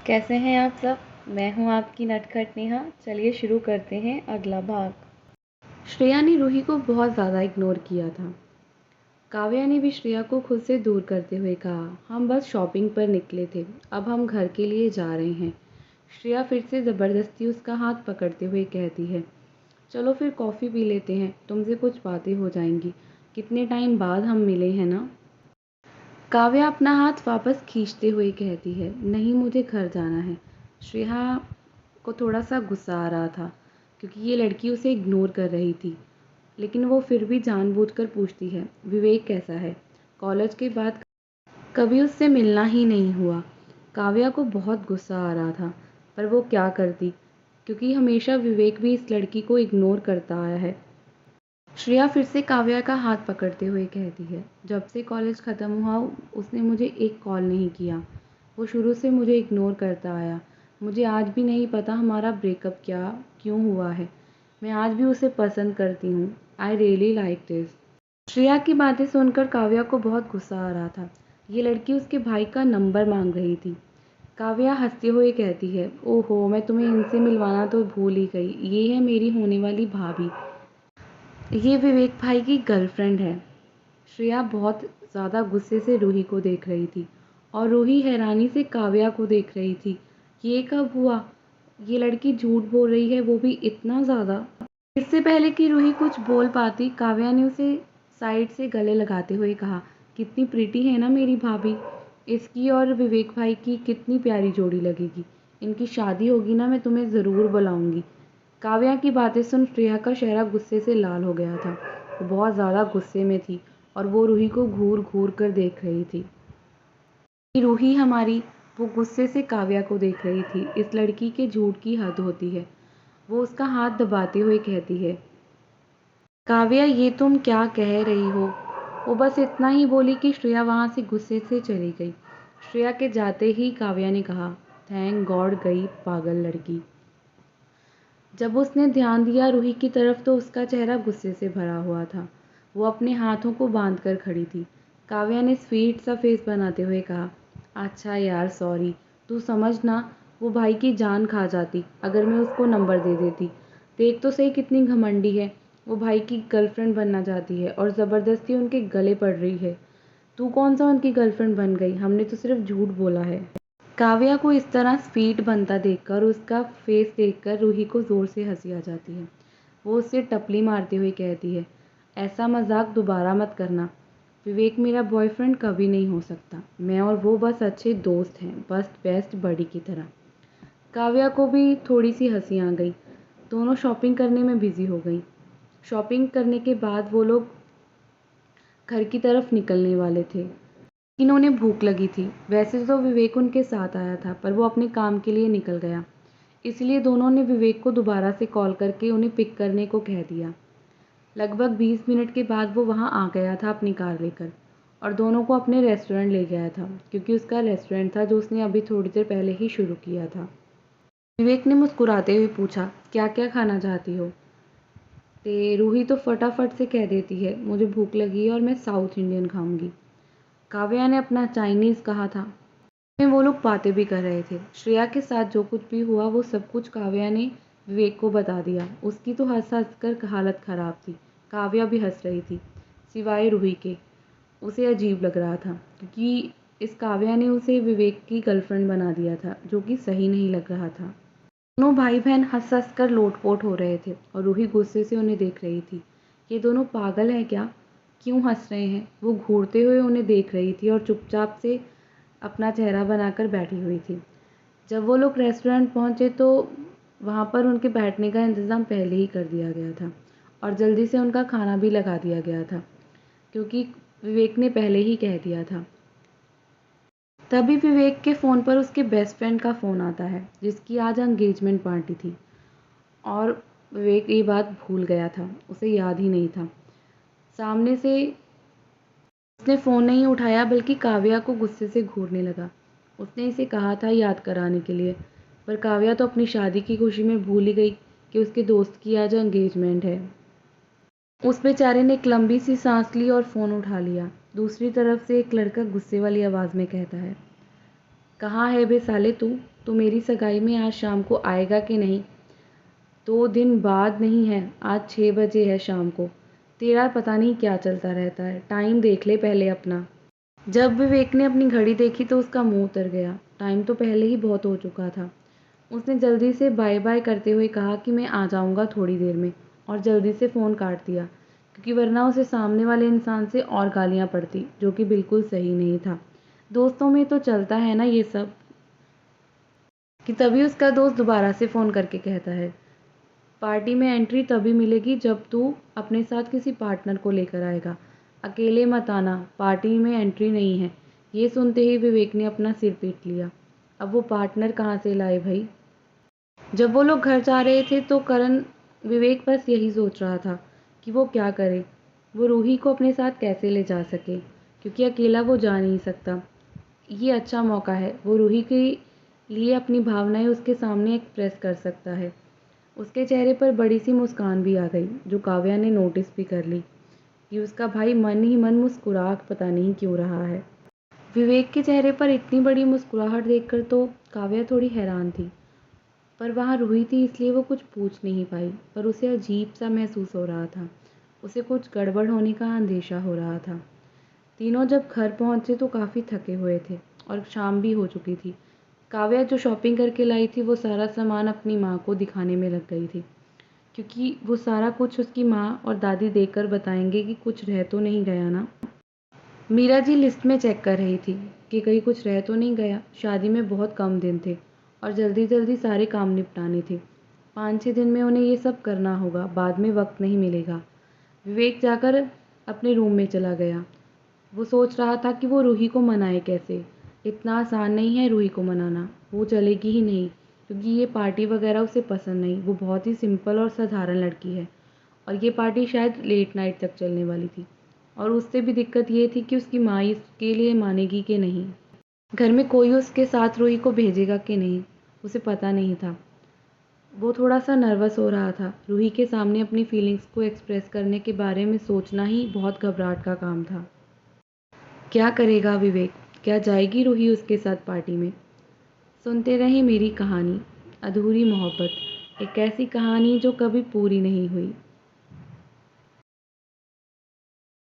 कैसे हैं आप सब। मैं हूं आपकी नटखट नेहा। चलिए शुरू करते हैं अगला भाग। श्रेया ने रूही को बहुत ज़्यादा इग्नोर किया था। काव्या ने भी श्रेया को खुद से दूर करते हुए कहा, हम बस शॉपिंग पर निकले थे, अब हम घर के लिए जा रहे हैं। श्रेया फिर से ज़बरदस्ती उसका हाथ पकड़ते हुए कहती है, चलो फिर कॉफ़ी पी लेते हैं, तुमसे कुछ बातें हो जाएंगी, कितने टाइम बाद हम मिले हैं ना। काव्या अपना हाथ वापस खींचते हुए कहती है, नहीं मुझे घर जाना है। श्रेया को थोड़ा सा गुस्सा आ रहा था क्योंकि ये लड़की उसे इग्नोर कर रही थी, लेकिन वो फिर भी जानबूझकर पूछती है, विवेक कैसा है? कॉलेज के बाद कभी उससे मिलना ही नहीं हुआ। काव्या को बहुत गुस्सा आ रहा था, पर वो क्या करती, क्योंकि हमेशा विवेक भी इस लड़की को इग्नोर करता आया है। श्रेया फिर से काव्या का हाथ पकड़ते हुए कहती है, जब से कॉलेज ख़त्म हुआ उसने मुझे एक कॉल नहीं किया। वो शुरू से मुझे इग्नोर करता आया। मुझे आज भी नहीं पता हमारा ब्रेकअप क्यों हुआ है। मैं आज भी उसे पसंद करती हूँ। I really like this. Shreya की बातें सुनकर काव्या को बहुत गुस्सा आ रहा था। ये लड़की उसके भाई का नंबर मांग रही थी। काव्या हंसते हुए कहती है, ओहो मैं तुम्हें इनसे मिलवाना तो भूल ही गई, ये है मेरी होने वाली भाभी। ये विवेक भाई की गर्लफ्रेंड है। श्रेया बहुत ज़्यादा गुस्से से रूही को देख रही थी और रूही हैरानी से काव्या को देख रही थी। ये कब हुआ? ये लड़की झूठ बोल रही है, वो भी इतना ज़्यादा। इससे पहले कि रूही कुछ बोल पाती, काव्या ने उसे साइड से गले लगाते हुए कहा, कितनी प्रीटी है ना मेरी भाभी। इसकी और विवेक भाई की कितनी प्यारी जोड़ी लगेगी। इनकी शादी होगी ना, मैं तुम्हें ज़रूर बुलाऊंगी। काव्या की बातें सुन श्रेया का चेहरा गुस्से से लाल हो गया था। वो बहुत ज़्यादा गुस्से में थी और वो रूही को घूर घूर कर देख रही थी। रूही हमारी, वो गुस्से से काव्या को देख रही थी। इस लड़की के झूठ की हद होती है। वो उसका हाथ दबाते हुए कहती है, काव्या ये तुम क्या कह रही हो? वो बस इतना ही बोली कि श्रेया वहाँ से गुस्से से चली गई। श्रेया के जाते ही काव्या ने कहा, थैंक गॉड गई पागल लड़की। जब उसने ध्यान दिया रूही की तरफ तो उसका चेहरा गुस्से से भरा हुआ था। वो अपने हाथों को बांध कर खड़ी थी। काव्या ने स्वीट सा फेस बनाते हुए कहा, अच्छा यार सॉरी, तू समझ ना, वो भाई की जान खा जाती अगर मैं उसको नंबर दे देती। देख तो सही कितनी घमंडी है। वो भाई की गर्लफ्रेंड बनना चाहती है और ज़बरदस्ती उनके गले पड़ रही है। तू कौन सा उनकी गर्लफ्रेंड बन गई? हमने तो सिर्फ झूठ बोला है। काव्या को इस तरह स्वीट बनता देखकर, उसका फेस देखकर रूही को ज़ोर से हंसी आ जाती है। वो उससे टपली मारते हुए कहती है, ऐसा मजाक दोबारा मत करना। विवेक मेरा बॉयफ्रेंड कभी नहीं हो सकता। मैं और वो बस अच्छे दोस्त हैं, बस बेस्ट बडी की तरह। काव्या को भी थोड़ी सी हंसी आ गई। दोनों शॉपिंग करने में बिजी हो गई। शॉपिंग करने के बाद वो लोग घर की तरफ निकलने वाले थे। इन्होंने भूख लगी थी। वैसे तो विवेक उनके साथ आया था, पर वो अपने काम के लिए निकल गया। इसलिए दोनों ने विवेक को दोबारा से कॉल करके उन्हें पिक करने को कह दिया। लगभग 20 मिनट के बाद वो वहाँ आ गया था अपनी कार लेकर और दोनों को अपने रेस्टोरेंट ले गया था, क्योंकि उसका रेस्टोरेंट था जो उसने अभी थोड़ी देर पहले ही शुरू किया था। विवेक ने मुस्कुराते हुए पूछा, क्या क्या खाना चाहती हो? रूही तो फटाफट से कह देती है, मुझे भूख लगी है और मैं साउथ इंडियन खाऊंगी। काव्या ने अपना चाइनीज़ कहा था। में वो लोग बातें भी कर रहे थे। श्रेया के साथ जो कुछ भी हुआ वो सब कुछ काव्या ने विवेक को बता दिया। उसकी तो हंस हंस कर हालत ख़राब थी। काव्या भी हंस रही थी, सिवाय रूही के। उसे अजीब लग रहा था क्योंकि इस काव्या ने उसे विवेक की गर्लफ्रेंड बना दिया था, जो कि सही नहीं लग रहा था। दोनों भाई बहन हंस हंस कर लोटपोट हो रहे थे और रूही गुस्से से उन्हें देख रही थी। ये दोनों पागल हैं क्या? क्यों हंस रहे हैं? वो घूरते हुए उन्हें देख रही थी और चुपचाप से अपना चेहरा बनाकर बैठी हुई थी। जब वो लोग रेस्टोरेंट पहुंचे तो वहाँ पर उनके बैठने का इंतज़ाम पहले ही कर दिया गया था और जल्दी से उनका खाना भी लगा दिया गया था, क्योंकि विवेक ने पहले ही कह दिया था। तभी विवेक के फ़ोन पर उसके बेस्ट फ्रेंड का फ़ोन आता है, जिसकी आज एंगेजमेंट पार्टी थी। और विवेक ये बात भूल गया था, उसे याद ही नहीं था। सामने से उसने फ़ोन नहीं उठाया, बल्कि काव्या को गुस्से से घूरने लगा। उसने इसे कहा था याद कराने के लिए, पर काव्या तो अपनी शादी की खुशी में भूल ही गई कि उसके दोस्त की आज एंगेजमेंट है। उस बेचारे ने एक लंबी सी सांस ली और फ़ोन उठा लिया। दूसरी तरफ से एक लड़का गुस्से वाली आवाज़ में कहता है, कहाँ है बे साले तू? तो मेरी सगाई में आज शाम को आएगा कि नहीं? 2 दिन बाद नहीं है, आज 6 बजे है शाम को। तेरा पता नहीं क्या चलता रहता है, टाइम देख ले पहले अपना। जब विवेक ने अपनी घड़ी देखी तो उसका मुंह उतर गया। टाइम तो पहले ही बहुत हो चुका था। उसने जल्दी से बाय बाय करते हुए कहा कि मैं आ जाऊंगा थोड़ी देर में, और जल्दी से फ़ोन काट दिया, क्योंकि वरना उसे सामने वाले इंसान से और गालियां पड़ती, जो कि बिल्कुल सही नहीं था। दोस्तों में तो चलता है ना ये सब, कि तभी उसका दोस्त दोबारा से फ़ोन करके कहता है, पार्टी में एंट्री तभी मिलेगी जब तू अपने साथ किसी पार्टनर को लेकर आएगा। अकेले मत आना, पार्टी में एंट्री नहीं है। ये सुनते ही विवेक ने अपना सिर पीट लिया। अब वो पार्टनर कहाँ से लाए भाई? जब वो लोग घर जा रहे थे तो करण विवेक बस यही सोच रहा था कि वो क्या करे, वो रूही को अपने साथ कैसे ले जा सके, क्योंकि अकेला वो जा नहीं सकता। ये अच्छा मौका है, वो रूही के लिए अपनी भावनाएं उसके सामने एक्सप्रेस कर सकता है। उसके चेहरे पर बड़ी सी मुस्कान भी आ गई, जो काव्या ने नोटिस भी कर ली कि उसका भाई मन ही मन मुस्कुरा पता नहीं क्यों रहा है। विवेक के चेहरे पर इतनी बड़ी मुस्कुराहट देखकर तो काव्या थोड़ी हैरान थी, पर वहाँ रूही थी इसलिए वो कुछ पूछ नहीं पाई। पर उसे अजीब सा महसूस हो रहा था, उसे कुछ गड़बड़ होने का अंदेशा हो रहा था। तीनों जब घर पहुँचे तो काफ़ी थके हुए थे और शाम भी हो चुकी थी। काव्या जो शॉपिंग करके लाई थी वो सारा सामान अपनी माँ को दिखाने में लग गई थी, क्योंकि वो सारा कुछ उसकी माँ और दादी देखकर बताएंगे कि कुछ रह तो नहीं गया ना। मीरा जी लिस्ट में चेक कर रही थी कि कहीं कुछ रह तो नहीं गया। शादी में बहुत कम दिन थे और जल्दी जल्दी सारे काम निपटाने थे। 5-6 दिन में उन्हें ये सब करना होगा, बाद में वक्त नहीं मिलेगा। विवेक जाकर अपने रूम में चला गया। वो सोच रहा था कि वो रूही को मनाए कैसे। इतना आसान नहीं है रूही को मनाना, वो चलेगी ही नहीं, क्योंकि ये पार्टी वगैरह उसे पसंद नहीं। वो बहुत ही सिंपल और साधारण लड़की है, और ये पार्टी शायद लेट नाइट तक चलने वाली थी। और उससे भी दिक्कत ये थी कि उसकी माँ इसके लिए मानेगी कि नहीं, घर में कोई उसके साथ रूही को भेजेगा कि नहीं, उसे पता नहीं था। वो थोड़ा सा नर्वस हो रहा था। रूही के सामने अपनी फीलिंग्स को एक्सप्रेस करने के बारे में सोचना ही बहुत घबराहट का काम था। क्या करेगा विवेक? क्या जाएगी रूही उसके साथ पार्टी में? सुनते रहें मेरी कहानी, अधूरी मोहब्बत, एक ऐसी कहानी जो कभी पूरी नहीं हुई।